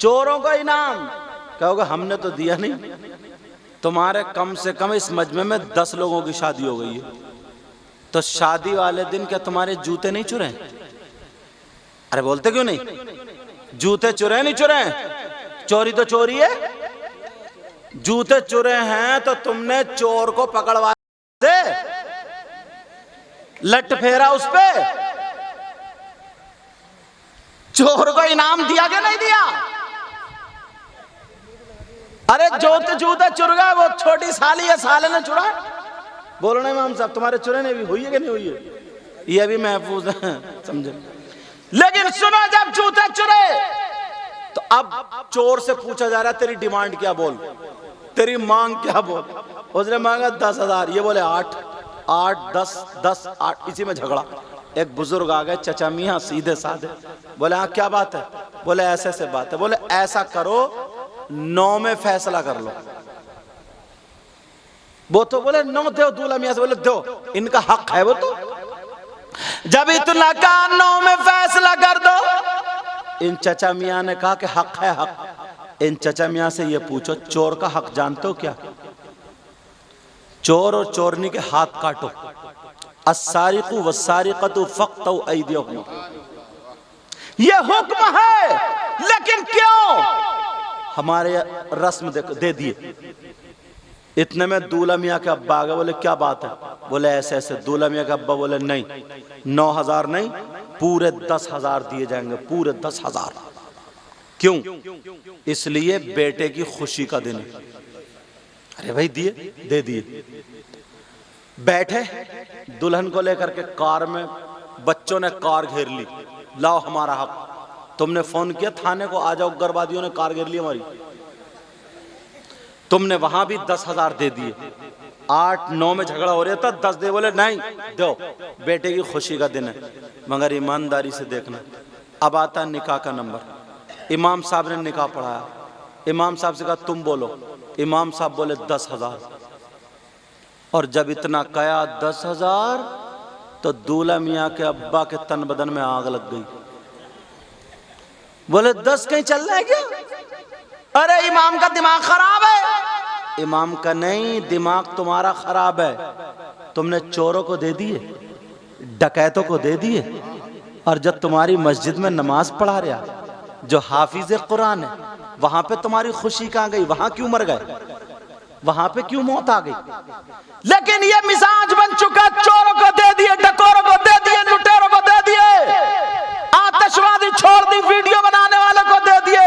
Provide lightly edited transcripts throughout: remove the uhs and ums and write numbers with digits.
चोरों का इनाम। कहोगे हमने तो दिया नहीं। तुम्हारे कम से कम इस मजमे में 10 लोगों की शादी हो गई है, तो शादी वाले दिन क्या तुम्हारे जूते नहीं चुरे? अरे बोलते क्यों नहीं? जूते चुरे नहीं चुरे? चोरी तो चोरी है। जूते चुरे हैं तो तुमने चोर को पकड़वा दे, लट फेरा उस पे, चोर को इनाम दिया क्या नहीं दिया? अरे जूते चुर गए, वो छोटी साली है, साले ने चुरा। बोलने में हम सब तुम्हारे चुरे ने भी हुई है कि नहीं हुई है? ये भी महफूज है, समझे? लेकिन सुनो, जब जूते चुरे तो अब चोर से पूछा जा रहा है तेरी डिमांड क्या, बोल तेरी मांग क्या बोल। उसने मांगा 10,000, ये बोले 8, 10, 10, 8, इसी में झगड़ा। एक बुजुर्ग आ गए, चचा मियाँ सीधे साधे, बोले हाँ क्या बात है? बोले ऐसे ऐसे बात है। बोले ऐसा करो 9 में फैसला कर लो। वो तो बोले 9 दो। दूल्हा मियाँ से बोले दो, इनका हक है वो तो। जब इतना कहा 9 में फैसला कर दो, इन चचा मियाँ ने कहा कि हक है हक। इन चचा मियाँ से ये पूछो, चोर का हक जानते हो क्या? चोर और चोरनी के हाथ काटो। अस्सारिकु वस्सारिकतु फक्तउ ऐदियहुम, ये हुक्म है। लेकिन क्यों? हमारे रस्म दे दिए। इतने में दूल्हा मियाँ के अब्बा आ गए, बोले क्या बात है? बोले ऐसे ऐसे। दूल्हा मियाँ के अब्बा बोले नहीं, 9,000 नहीं, पूरे 10,000 दिए जाएंगे, पूरे 10,000। क्यों? इसलिए बेटे की खुशी का दिन है। अरे भाई दिए, दे दिए। बैठे दुल्हन को लेकर के कार में, बच्चों ने कार घेर ली, लाओ हमारा हक। तुमने फोन किया थाने को, आ जाओ, उग्रवादियों ने कार घेर ली हमारी। तुमने वहां भी 10,000 दे दिए। 8, 9 में झगड़ा हो रहा था, 10 दे। बोले नहीं दो, बेटे की खुशी का दिन है। मगर ईमानदारी से देखना, अब आता निकाह का नंबर। इमाम साहब ने निकाह पढ़ाया। इमाम साहब से कहा तुम बोलो। इमाम साहब बोले 10,000। और जब इतना कया 10,000, तो दूल्हा मियाँ के अब्बा के तन बदन में आग लग गई। बोले 10 कहीं चल रहा है क्या? अरे इमाम का दिमाग खराब है। इमाम का नहीं, दिमाग तुम्हारा खराब है। तुमने चोरों को दे दिए, डकैतों को दे दिए, और जब तुम्हारी मस्जिद में नमाज पढ़ा रहा जो हाफिज कुरान है, वहां पे तुम्हारी खुशी कहां गई? वहां क्यों मर गए? वहां पे क्यों मौत आ गई? लेकिन ये मिजाज बन चुका, चोरों को दे दिए, डकोरों को दे दिए, लुटेरों को दे दिए, आतिशबाजी छोड़ दी, वीडियो बनाने वालों को दे दिए,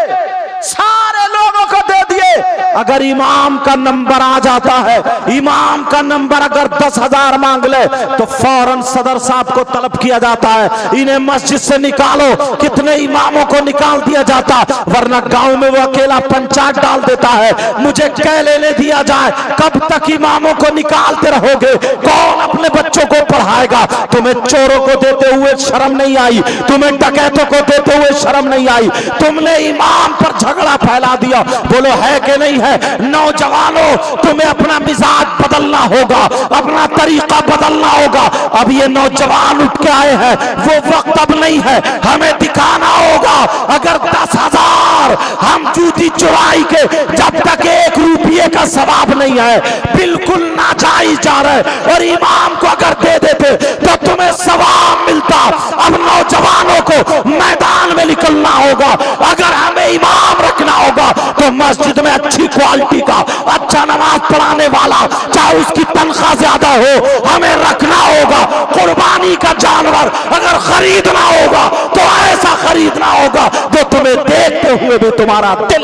सारे लोगों को दे दिए। अगर इमाम का नंबर आ जाता है, इमाम का नंबर अगर 10,000 मांग ले, तो फौरन सदर साहब को तलब किया जाता है, इन्हें मस्जिद से निकालो। कितने इमामों को निकाल दिया जाता, वरना गांव में वो अकेला पंचायत डाल देता है। मुझे कह लेने दिया जाए, कब तक इमामों को निकालते रहोगे? कौन अपने बच्चों को पढ़ाएगा? तुम्हें चोरों को देते हुए शर्म नहीं आई? तुम्हें डकैतों को देते हुए शर्म नहीं आई? तुमने इमाम पर झगड़ा फैला दिया। बोलो है कि नहीं है? नौजवानों, तुम्हें अपना मिजाज बदलना होगा, अपना तरीका बदलना होगा। अब ये नौजवान उठ के आए हैं, वो वक्त अब नहीं है। हमें दिखाना होगा। अगर 10,000 हम जूती चुराई के, जब तक 1 रुपये का सवाब नहीं है, बिल्कुल नाजायज जा रहे, और इमाम को अगर दे देते तो तुम्हें सवाब मिलता। अब नौजवानों को मैदान में निकलना होगा। अगर हमें इमाम रखना होगा तो मस्जिद में अच्छी क्वालिटी का, अच्छा नमाज पढ़ाने वाला, चाहे उसकी तनख्वाह ज्यादा हो, हमें रखना होगा। कुर्बानी का जानवर अगर खरीदना होगा तो ऐसा खरीदना होगा जो तुम्हें देखते हुए भी तुम्हारा दिल।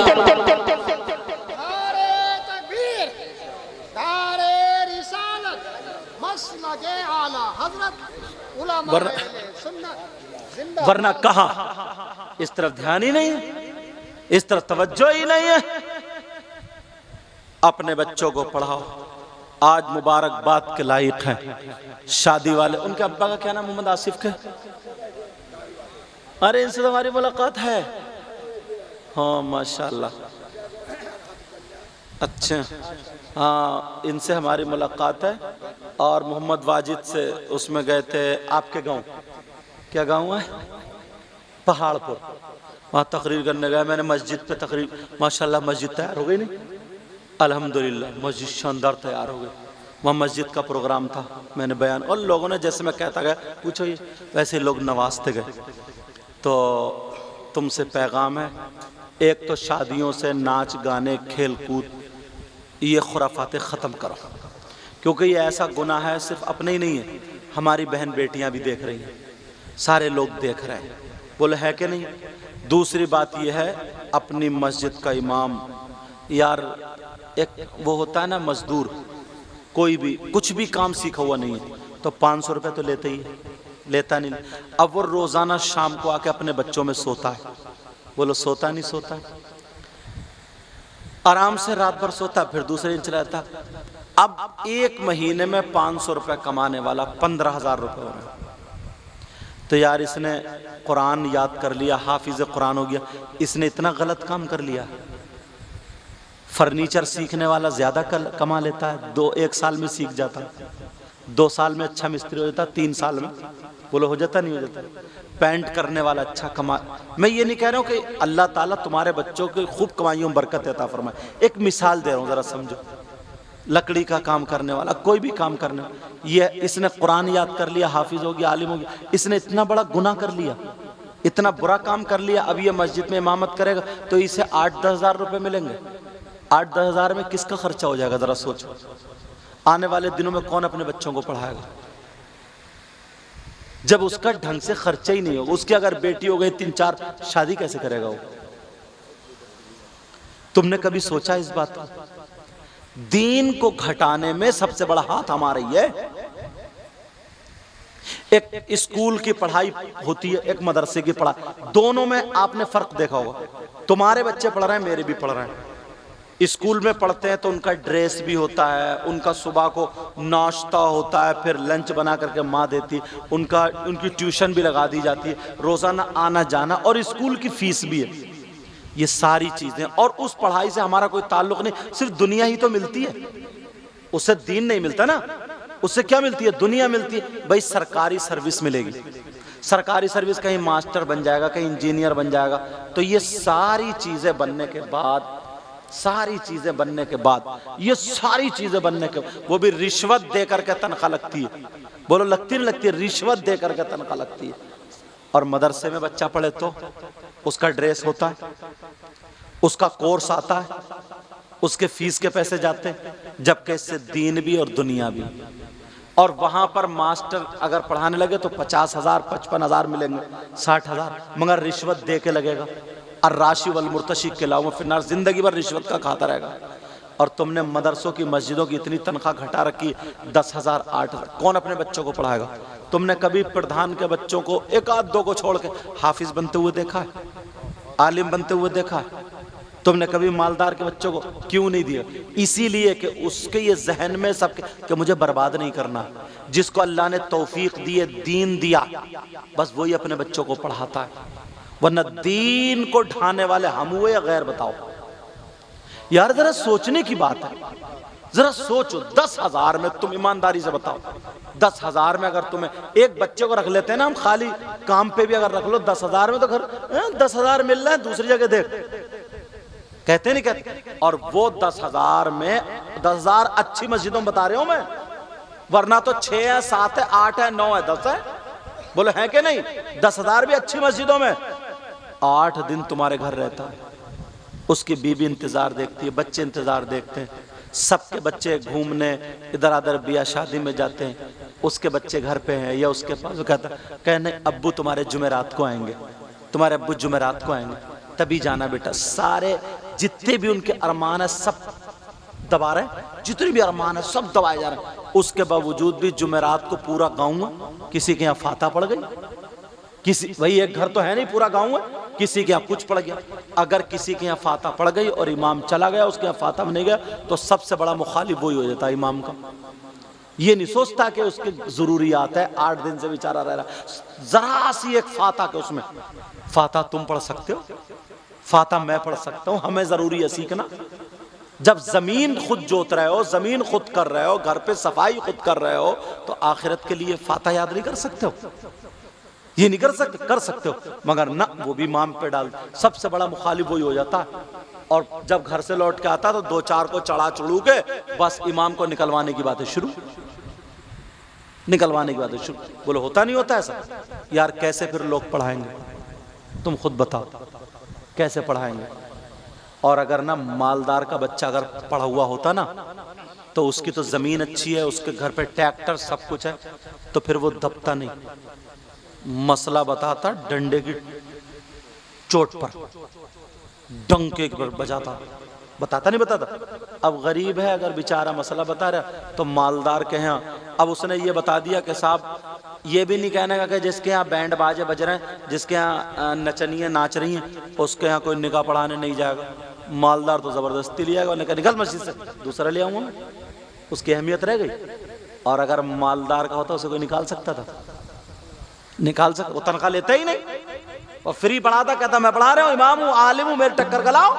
वरना कहा इस तरफ ध्यान ही नहीं है, इस तरफ तवज्जो ही नहीं है। अपने बच्चों को पढ़ाओ। आज मुबारकबाद के लायक हैं शादी वाले। उनके अब्बा का क्या नाम? मोहम्मद आसिफ के। अरे इनसे हमारी मुलाकात है। हाँ माशाल्लाह, अच्छा हाँ, इनसे हमारी मुलाकात है। और मोहम्मद वाजिद से उसमें गए थे आपके गांव। क्या गांव है? पहाड़पुर, वहाँ तकरीर करने गया मैंने, मस्जिद पे तकरीर, माशाल्लाह मस्जिद तैयार हो गई नहीं, अल्हम्दुलिल्लाह मस्जिद शानदार तैयार हो गई। वहाँ मस्जिद का प्रोग्राम था, मैंने बयान, और लोगों ने जैसे मैं कहता गया पूछो ये, वैसे लोग नवाजते गए। तो तुमसे पैगाम है, एक तो शादियों से नाच गाने खेल कूद ये खुराफाते ख़त्म करो, क्योंकि ये ऐसा गुनाह है, सिर्फ अपने ही नहीं है, हमारी बहन बेटियां भी देख रही हैं, सारे लोग देख रहे हैं, बोले है कि नहीं। दूसरी बात ये है, अपनी मस्जिद का इमाम, यार एक वो होता है ना मजदूर, कोई भी कुछ भी काम सीखा हुआ नहीं है तो 500 रुपये तो लेते ही है, लेता नहीं। अब वो रोज़ाना शाम को आके अपने बच्चों में सोता है, बोलो सोता नहीं सोता, आराम से रात भर सोता, फिर दूसरे दिन चला जाता। अब एक महीने में 500 रुपये कमाने वाला 15,000 रुपये हो रहे हैं। तो यार इसने कुरान याद कर लिया, हाफिज कुरान हो गया, इसने इतना गलत काम कर लिया। फर्नीचर सीखने वाला ज़्यादा कमा लेता है, 1 साल में सीख जाता, 2 साल में अच्छा मिस्त्री हो जाता, 3 साल में बोलो हो जाता नहीं हो जाता। पेंट करने वाला अच्छा कमा, मैं ये नहीं कह रहा हूँ कि अल्लाह ताला तुम्हारे बच्चों की खूब कमाइयों में बरकत देता फरमाए, एक मिसाल दे रहा हूँ ज़रा समझो। लकड़ी का काम करने वाला, कोई भी काम करने वाला, ये इसने कुरान याद कर लिया, हाफिज हो गया, आलिम हो गया, इसने इतना बड़ा गुनाह कर लिया, इतना बुरा काम कर लिया। अब ये मस्जिद में इमामत करेगा तो इसे 8-10 हज़ार रुपये मिलेंगे, 8-10 हज़ार में किसका खर्चा हो जाएगा ज़रा सोचो। आने वाले दिनों में कौन अपने बच्चों को पढ़ाएगा जब उसका ढंग से खर्चा ही नहीं होगा। उसकी अगर बेटी हो गई 3-4, शादी कैसे करेगा वो? तुमने कभी सोचा इस बात को? दीन को घटाने में सबसे बड़ा हाथ हमारा ही है। एक स्कूल की पढ़ाई होती है, एक मदरसे की पढ़ाई, दोनों में आपने फर्क देखा होगा। तुम्हारे बच्चे पढ़ रहे हैं, मेरे भी पढ़ रहे हैं, स्कूल में पढ़ते हैं तो उनका ड्रेस भी होता है, उनका सुबह को नाश्ता होता है, फिर लंच बना करके माँ देती, उनकी ट्यूशन भी लगा दी जाती है, रोज़ाना आना जाना, और स्कूल की फीस भी है। ये सारी चीज़ें, और उस पढ़ाई से हमारा कोई ताल्लुक़ नहीं, सिर्फ दुनिया ही तो मिलती है, उससे दीन नहीं मिलता ना। उससे क्या मिलती है? दुनिया मिलती है। भाई सरकारी सर्विस मिलेगी, सरकारी सर्विस, कहीं मास्टर बन जाएगा, कहीं इंजीनियर बन जाएगा, तो ये सारी चीज़ें बनने के बाद, सारी चीजें बनने के बाद, ये सारी चीजें बनने के, वो भी रिश्वत दे करके तनख्वाह लगती है। बोलो लगती नहीं लगती है? रिश्वत दे करके तनख्वाह लगती है। और मदरसे में बच्चा पढ़े तो उसका ड्रेस होता है, उसका कोर्स आता है, उसके फीस के पैसे जाते हैं, जबकि इससे दीन भी और दुनिया भी। और वहां पर मास्टर अगर पढ़ाने लगे तो 50,000 55,000 मिलेंगे, 60,000, मगर रिश्वत दे के लगेगा। और राशि वल मुर्तशिक के अलावा फिर जिंदगी भर रिश्वत का खाता रहेगा। और तुमने मदरसों की, मस्जिदों की इतनी तनख्वाह घटा रखी, 10,000 8,000, कौन अपने बच्चों को पढ़ाएगा? तुमने कभी प्रधान के बच्चों को 1-2 को छोड़ के हाफिज बनते हुए देखा है, आलिम बनते हुए देखा है? तुमने कभी मालदार के बच्चों को क्यों नहीं दिया? इसीलिए कि उसके ये जहन में सबके कि मुझे बर्बाद नहीं करना। जिसको अल्लाह ने तौफीक दी है, दीन दिया, बस वही अपने बच्चों को पढ़ाता है। वरना दीन को ढाने वाले हम हुए या गैर? बताओ यार, जरा सोचने की बात है, जरा सोचो। 10,000 में तुम ईमानदारी से बताओ, 10,000 में अगर तुम्हें एक बच्चे को रख लेते हैं ना हम, खाली काम पे भी अगर रख लो, 10,000 में तो घर 10,000 मिल रहा है, दूसरी जगह देख, कहते नहीं कहते? और वो 10,000 में 10,000 अच्छी मस्जिदों में बता रहे हो मैं, वरना तो 6 है, 7 है, 8 है, 9 है, 10 है, बोले है कि नहीं? 10,000 भी अच्छी मस्जिदों में 8 दिन तुम्हारे घर रहता है, उसकी बीबी इंतजार देखती है, बच्चे इंतजार देखते हैं, सबके बच्चे घूमने इधर उधर ब्याह शादी में जाते हैं, उसके बच्चे घर पे हैं या उसके पास, वो कहता नहीं अब्बू तुम्हारे जुमेरात को आएंगे, तुम्हारे अब्बू जुमेरात को आएंगे, तभी जाना बेटा। सारे जितने भी उनके अरमान है सब दबा रहे, जितने भी अरमान है सब दबाए जा रहे हैं। उसके बावजूद भी जुमेरात को पूरा गाँव, किसी के यहाँ फाता पड़ गई, किसी, वही एक घर तो है नहीं, पूरा गाँव है, किसी के यहाँ कुछ पड़ गया। अगर किसी के यहाँ फाता पड़ गई और इमाम चला गया, उसके यहाँ फाता में नहीं गया, तो सबसे बड़ा मुखालिफ वही हो जाता है इमाम का। ये नहीं सोचता कि उसके जरूरियात है, 8 दिन से बेचारा रह रहा, जरा सी एक फाता के उसमें, फाता तुम पढ़ सकते हो, फाता मैं पढ़ सकता हूँ, हमें जरूरी है सीखना। जब जमीन खुद जोत रहे हो, जमीन खुद कर रहे हो, घर पे सफाई खुद कर रहे हो, तो आखिरत के लिए फाता याद नहीं कर सकते हो? ये नहीं कर सकते हो, मगर ना, वो भी इमाम पे डाल। सबसे बड़ा मुखालिफ वही हो जाता है। और जब घर से लौट के आता तो 2-4 को चढ़ा चढ़ू के बस इमाम को निकलवाने की बातें शुरू, निकलवाने की बातें शुरू। बोलो होता नहीं होता ऐसा? यार कैसे फिर लोग पढ़ाएंगे? तुम खुद बताओ कैसे पढ़ाएंगे? और अगर ना मालदार का बच्चा अगर पढ़ा हुआ होता ना, तो उसकी तो जमीन अच्छी है, उसके घर पे ट्रैक्टर सब कुछ है, तो फिर वो दबता नहीं, मसला बताता डंडे की चोट पर, डंके पर बजाता, बताता नहीं बताता। अब गरीब है, अगर बेचारा मसला बता रहा तो मालदार के यहाँ अब उसने ये बता दिया कि साहब ये भी नहीं कहने का कि जिसके यहाँ बैंड बाजे बज रहे हैं, जिसके यहाँ नचनियाँ नाच रही हैं, उसके यहाँ कोई निकाह पढ़ाने नहीं जाएगा। मालदार तो ज़बरदस्ती लिया गया, उन्होंने कहा निकल मस्जिद से, दूसरा ले आऊँगा मैं। उसकी अहमियत रह गई। और अगर मालदार का होता उसे कोई निकाल सकता था? निकाल सकता? वो तनख्वाह लेता ही नहीं, और फ्री पढ़ाता, कहता मैं पढ़ा रहा हूँ, इमाम हूँ, आलिम हूँ, मेरे टक्कर का लाओ।